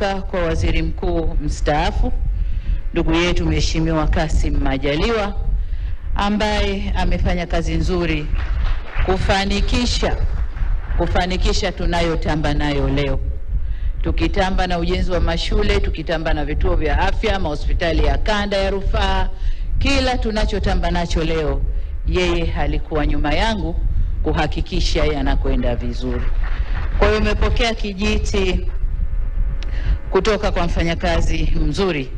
kutoka kwa Waziri Mkuu mstaafu ndugu yetu Mheshimiwa Kassim Majaliwa, ambaye amefanya kazi nzuri kufanikisha tunayotamba nayo leo. Tukitamba na ujenzi wa mashule, tukitamba na vituo vya afya, mahospitali ya kanda ya rufaa, kila tunachotamba nacho leo, yeye alikuwa nyuma yangu kuhakikisha yanakwenda vizuri. Kwa hiyo umepokea kijiti kutoka kwa mfanyakazi mzuri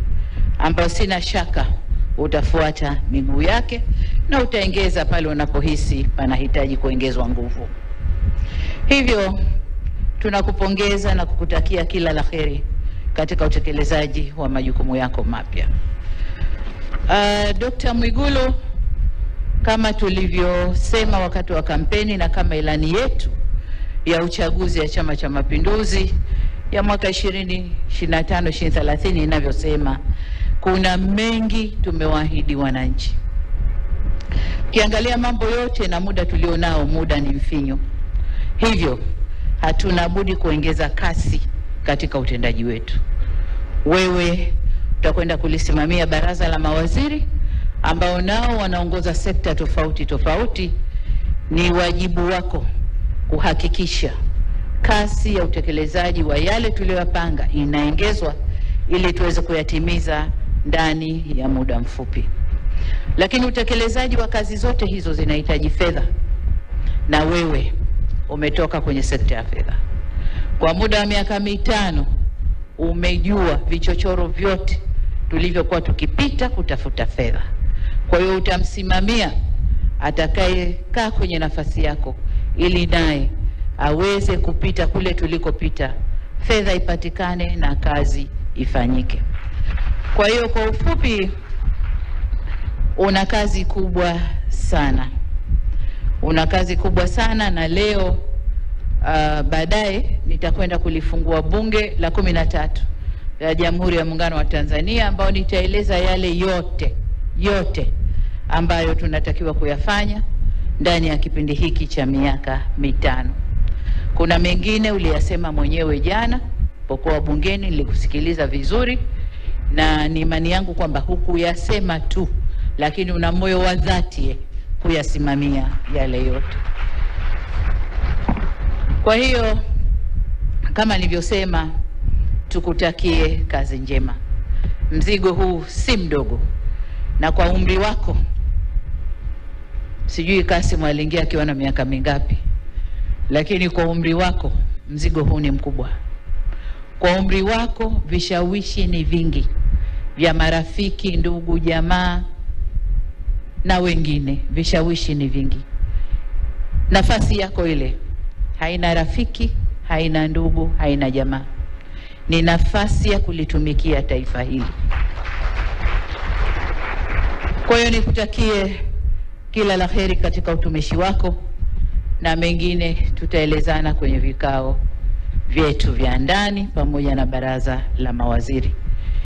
ambao sina shaka utafuata miguu yake na utaongeza pale unapohisi panahitaji kuongezwa nguvu. Hivyo tunakupongeza na kukutakia kila la kheri katika utekelezaji wa majukumu yako mapya. Dr. Mwigulu, kama tulivyosema wakati wa kampeni na kama ilani yetu ya uchaguzi ya Chama cha Mapinduzi ya mwaka 2025-2030 inavyosema, kuna mengi tumewaahidi wananchi. Ukiangalia mambo yote na muda tulionao, muda ni mfinyo. Hivyo hatuna budi kuongeza kasi katika utendaji wetu. Wewe utakwenda kulisimamia baraza la mawaziri ambao nao wanaongoza sekta tofauti tofauti. Ni wajibu wako kuhakikisha kasi ya utekelezaji wa yale tuliyopanga inaongezwa ili tuweze kuyatimiza ndani ya muda mfupi. Lakini utekelezaji wa kazi zote hizo zinahitaji fedha, na wewe umetoka kwenye sekta ya fedha. Kwa muda wa miaka 5 umejua vichochoro vyote tulivyokuwa tukipita kutafuta fedha. Kwa hiyo utamsimamia atakayekaa kwenye nafasi yako ili naye aweze kupita kule tulikopita, fedha ipatikane na kazi ifanyike. Kwa hiyo kwa ufupi, una kazi kubwa sana. Una kazi kubwa sana, na leo baadaye nitakwenda kulifungua bunge la 13 la Jamhuri ya Muungano wa Tanzania, ambao nitaeleza yale yote ambayo tunatakiwa kuyafanya ndani ya kipindi hiki cha miaka 5. Kuna mengine uliyasema mwenyewe jana pokuwa bungeni, nilikusikiliza vizuri, na ni imani yangu kwamba hukuyasema tu, lakini una moyo wa dhati kuyasimamia yale yote. Kwa hiyo kama nilivyosema, tukutakie kazi njema. Mzigo huu si mdogo, na kwa umri wako, sijui Kassim aliingia akiwa na miaka mingapi, lakini kwa umri wako mzigo huu ni mkubwa. Kwa umri wako vishawishi ni vingi vya marafiki, ndugu, jamaa na wengine, vishawishi ni vingi. Nafasi yako ile haina rafiki, haina ndugu, haina jamaa. Ni nafasi ya kulitumikia taifa hili. Kwa hiyo nikutakie kila la kheri katika utumishi wako, na mengine tutaelezana kwenye vikao vyetu vya ndani pamoja na baraza la mawaziri.